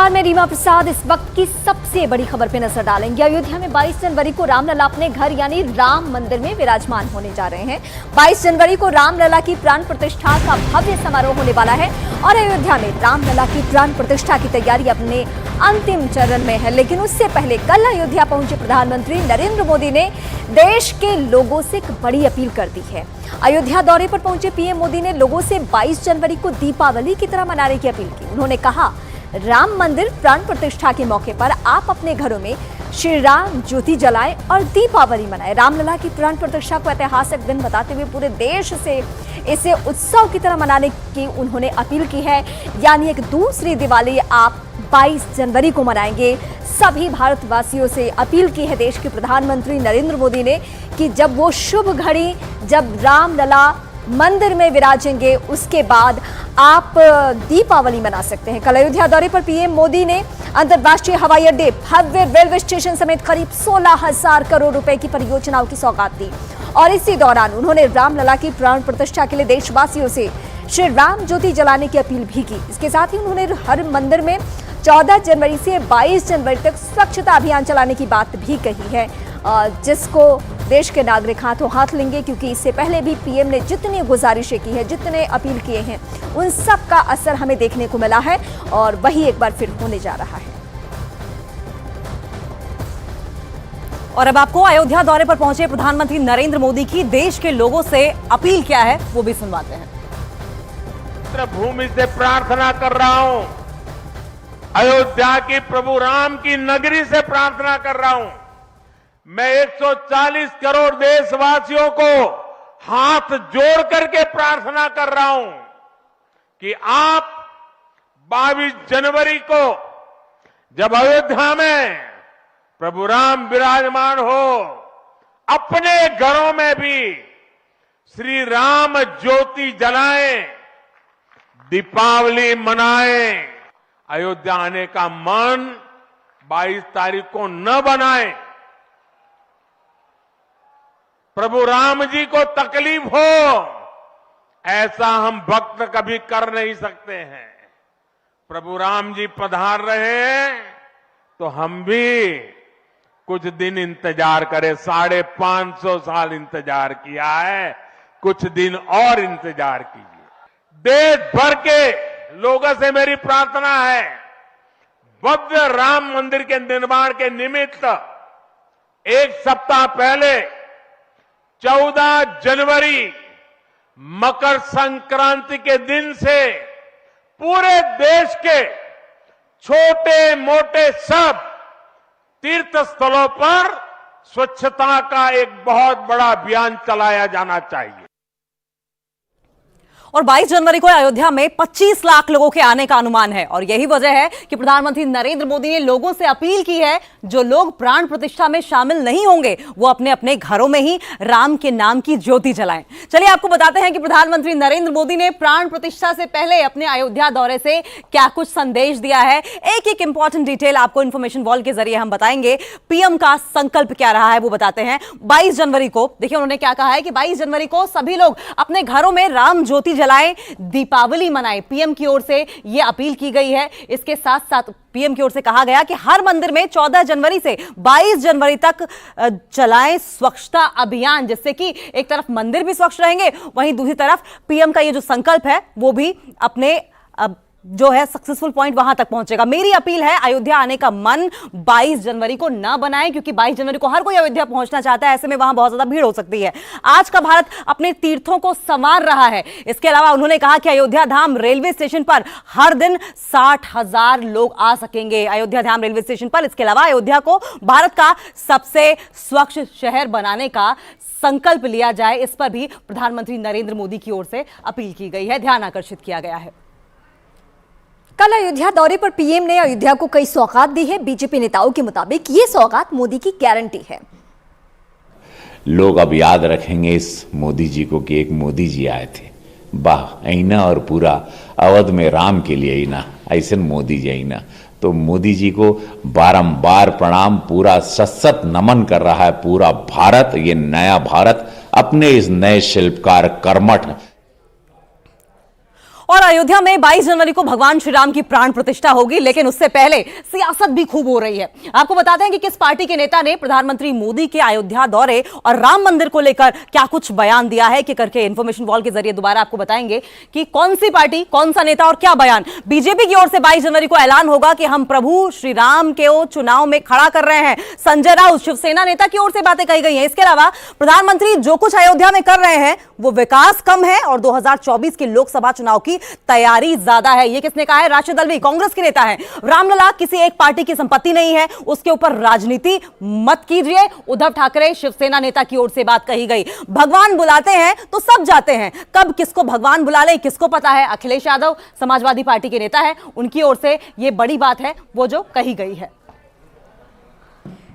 नमस्कार, मैं रीमा प्रसाद। इस वक्त की सबसे बड़ी खबर पे नजर डालेंगे। अयोध्या में 22 जनवरी को रामलला अपने घर यानी राम मंदिर में विराजमान होने जा रहे हैं। 22 जनवरी को रामलला की प्राण प्रतिष्ठा का भव्य समारोह होने वाला है और अयोध्या में रामलला की प्राण प्रतिष्ठा की तैयारी अपने अंतिम चरण में है। लेकिन उससे पहले कल अयोध्या पहुंचे प्रधानमंत्री नरेंद्र मोदी ने देश के लोगों से एक बड़ी अपील कर दी है। अयोध्या दौरे पर पहुंचे पीएम मोदी ने लोगों से 22 जनवरी को दीपावली की तरह मनाने की अपील की। उन्होंने कहा, राम मंदिर प्राण प्रतिष्ठा के मौके पर आप अपने घरों में श्री राम ज्योति जलाएं और दीपावली मनाएं। रामलला की प्राण प्रतिष्ठा को ऐतिहासिक दिन बताते हुए पूरे देश से इसे उत्सव की तरह मनाने की उन्होंने अपील की है। यानी एक दूसरी दिवाली आप 22 जनवरी को मनाएंगे। सभी भारतवासियों से अपील की है देश के प्रधानमंत्री नरेंद्र मोदी ने कि जब वो शुभ घड़ी जब रामलला मंदिर में विराजेंगे उसके बाद आप दीपावली मना सकते हैं। कल अयोध्या दौरे पर पीएम मोदी ने अंतर्राष्ट्रीय हवाई अड्डे, भव्य रेलवे स्टेशन समेत करीब 16,000 करोड़ रुपए की परियोजनाओं की सौगात दी और इसी दौरान उन्होंने रामलला की प्राण प्रतिष्ठा के लिए देशवासियों से श्री राम ज्योति जलाने की अपील भी की। इसके साथ ही उन्होंने हर मंदिर में 14 जनवरी से 22 जनवरी तक स्वच्छता अभियान चलाने की बात भी कही है, जिसको देश के नागरिक हाथों हाथ लेंगे, क्योंकि इससे पहले भी पीएम ने जितनी गुजारिशें की है, जितने अपील किए हैं, उन सब का असर हमें देखने को मिला है और वही एक बार फिर होने जा रहा है। और अब आपको अयोध्या दौरे पर पहुंचे प्रधानमंत्री नरेंद्र मोदी की देश के लोगों से अपील क्या है वो भी सुनवाते हैं। भूमि से प्रार्थना कर रहा हूं, अयोध्या की प्रभु राम की नगरी से प्रार्थना कर रहा हूं। मैं 140 करोड़ देशवासियों को हाथ जोड़ करके प्रार्थना कर रहा हूं कि आप 22 जनवरी को जब अयोध्या में प्रभु राम विराजमान हो, अपने घरों में भी श्री राम ज्योति जलाएं, दीपावली मनाएं। अयोध्या आने का मन 22 तारीख को न बनाएं। प्रभु राम जी को तकलीफ हो, ऐसा हम भक्त कभी कर नहीं सकते हैं। प्रभु राम जी पधार रहे हैं तो हम भी कुछ दिन इंतजार करें। 550 साल इंतजार किया है, कुछ दिन और इंतजार कीजिए। देश भर के लोगों से मेरी प्रार्थना है, भव्य राम मंदिर के निर्माण के निमित्त एक सप्ताह पहले 14 जनवरी मकर संक्रांति के दिन से पूरे देश के छोटे मोटे सब तीर्थ स्थलों पर स्वच्छता का एक बहुत बड़ा अभियान चलाया जाना चाहिए। और 22 जनवरी को अयोध्या में 25 लाख लोगों के आने का अनुमान है और यही वजह है कि प्रधानमंत्री नरेंद्र मोदी ने लोगों से अपील की है, जो लोग प्राण प्रतिष्ठा में शामिल नहीं होंगे वो अपने अपने घरों में ही राम के नाम की ज्योति जलाएं। चलिए आपको बताते हैं कि प्रधानमंत्री नरेंद्र मोदी ने प्राण प्रतिष्ठा से पहले अपने अयोध्या दौरे से क्या कुछ संदेश दिया है। एक एक इंपॉर्टेंट डिटेल आपको इंफॉर्मेशन वॉल के जरिए हम बताएंगे। पीएम का संकल्प क्या रहा है वो बताते हैं। 22 जनवरी को देखिए उन्होंने क्या कहा है कि 22 जनवरी को सभी लोग अपने घरों में राम ज्योति जलाएं, दीपावली मनाएं। पीएम की ओर से यह अपील की गई है। इसके साथ साथ पीएम की ओर से कहा गया कि हर मंदिर में 14 जनवरी से 22 जनवरी तक चलाएं स्वच्छता अभियान, जिससे कि एक तरफ मंदिर भी स्वच्छ रहेंगे, वहीं दूसरी तरफ पीएम का ये जो संकल्प है वो भी अपने जो है सक्सेसफुल पॉइंट वहां तक पहुंचेगा। मेरी अपील है, अयोध्या आने का मन 22 जनवरी को न बनाएं, क्योंकि 22 जनवरी को हर कोई अयोध्या पहुंचना चाहता है। ऐसे में वहां बहुत ज्यादा भीड़ हो सकती है। आज का भारत अपने तीर्थों को संवार रहा है। इसके अलावा उन्होंने कहा कि अयोध्या धाम रेलवे स्टेशन पर हर दिन 60,000 लोग आ सकेंगे। अयोध्या धाम रेलवे स्टेशन पर। इसके अलावा अयोध्या को भारत का सबसे स्वच्छ शहर बनाने का संकल्प लिया जाए, इस पर भी प्रधानमंत्री नरेंद्र मोदी की ओर से अपील की गई है, ध्यान आकर्षित किया गया है। कल अयोध्या दौरे पर पीएम ने अयोध्या को कई सौगात दी है। बीजेपी नेताओं के मुताबिक ये सौगात मोदी की गारंटी है। लोग अब याद रखेंगे इस मोदी जी को कि एक मोदी जी आए थे। वाह, ऐना और पूरा अवध में राम के लिए ऐना, ऐसे मोदी जी ऐना। तो मोदी जी को बारंबार प्रणाम, पूरा सशक्त नमन कर रहा है पूरा भारत। ये नया भारत अपने इस नए शिल्पकार कर्मठ और अयोध्या में 22 जनवरी को भगवान श्री राम की प्राण प्रतिष्ठा होगी, लेकिन उससे पहले सियासत भी खूब हो रही है। आपको बताते हैं कि किस पार्टी के नेता ने प्रधानमंत्री मोदी के अयोध्या दौरे और राम मंदिर को लेकर क्या कुछ बयान दिया है, कि करके इंफॉर्मेशन वॉल के जरिए दोबारा आपको बताएंगे कि कौन सी पार्टी, कौन सा नेता और क्या बयान। बीजेपी की ओर से 22 जनवरी को ऐलान होगा कि हम प्रभु श्री राम को चुनाव में खड़ा कर रहे हैं। संजय राउत शिवसेना नेता की ओर से बातें कही गई हैं। इसके अलावा प्रधानमंत्री जो कुछ अयोध्या में कर रहे हैं वो विकास कम है और 2024 के लोकसभा चुनाव की तैयारी ज्यादा है। ये किसने कहा है? राशिद अल्वी, कांग्रेस के नेता हैं। रामलला किसी एक पार्टी की संपत्ति नहीं है, उसके ऊपर राजनीति मत कीजिए। उद्धव ठाकरे शिवसेना नेता की ओर से बात कही गई। भगवान बुलाते हैं तो सब जाते हैं, कब किसको भगवान बुला ले किसको पता है। अखिलेश यादव समाजवादी पार्टी के नेता है, उनकी ओर से यह बड़ी बात है वो जो कही गई है।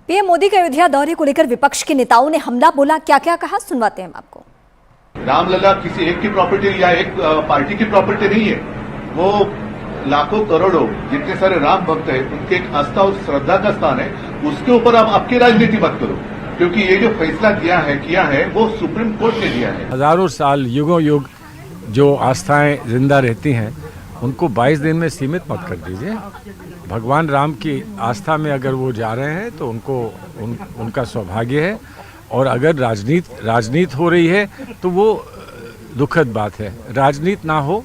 पीएम मोदी के अयोध्या दौरे को लेकर विपक्ष के नेताओं ने हमला बोला, क्या क्या कहा, सुनवाते हैं आपको। रामलला किसी एक की प्रॉपर्टी या एक पार्टी की प्रॉपर्टी नहीं है, वो लाखों करोड़ों जितने सारे राम भक्त हैं उनके एक आस्था और श्रद्धा का स्थान है। उसके ऊपर आप आपकी राजनीति मत करो, क्योंकि ये जो फैसला किया है वो सुप्रीम कोर्ट ने दिया है। हजारों साल युगों युग जो आस्थाएं जिंदा रहती हैं उनको 22 दिन में सीमित मत कर दीजिए। भगवान राम की आस्था में अगर वो जा रहे हैं तो उनका सौभाग्य है, और अगर राजनीति हो रही है तो वो दुखद बात है। राजनीति ना हो,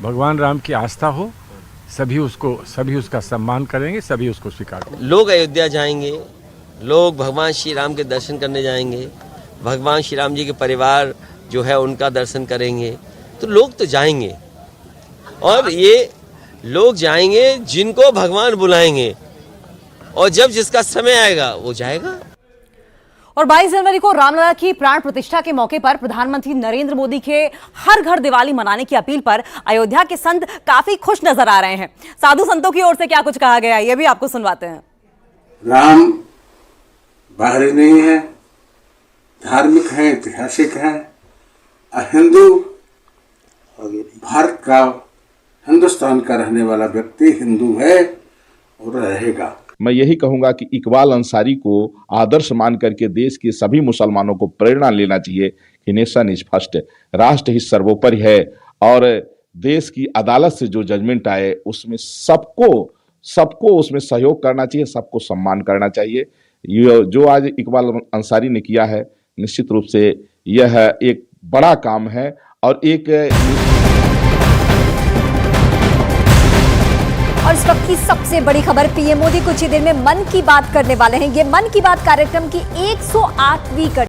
भगवान राम की आस्था हो, सभी उसका सम्मान करेंगे, सभी उसको स्वीकार करेंगे। लोग अयोध्या जाएंगे, लोग भगवान श्री राम के दर्शन करने जाएंगे, भगवान श्री राम जी के परिवार जो है उनका दर्शन करेंगे, तो लोग तो जाएंगे। और ये लोग जाएंगे जिनको भगवान बुलाएंगे, और जब जिसका समय आएगा वो जाएगा। और 22 जनवरी को रामलला की प्राण प्रतिष्ठा के मौके पर प्रधानमंत्री नरेंद्र मोदी के हर घर दिवाली मनाने की अपील पर अयोध्या के संत काफी खुश नजर आ रहे हैं। साधु संतों की ओर से क्या कुछ कहा गया है ये भी आपको सुनवाते हैं। राम बाहरी नहीं है, धार्मिक है, ऐतिहासिक है। हिंदू भारत का, हिंदुस्तान का रहने वाला व्यक्ति हिंदू है और रहेगा। मैं यही कहूंगा कि इकबाल अंसारी को आदर्श मान करके देश के सभी मुसलमानों को प्रेरणा लेना चाहिए कि नेशन इज फर्स्ट, राष्ट्र ही सर्वोपरि है, और देश की अदालत से जो जजमेंट आए उसमें सबको उसमें सहयोग करना चाहिए, सबको सम्मान करना चाहिए। जो आज इकबाल अंसारी ने किया है निश्चित रूप से यह एक बड़ा काम है। और इस वक्त की सबसे बड़ी खबर, पीएम मोदी कुछ ही देर में मन की बात करने वाले हैं। ये मन की बात कार्यक्रम की 108वीं कड़ी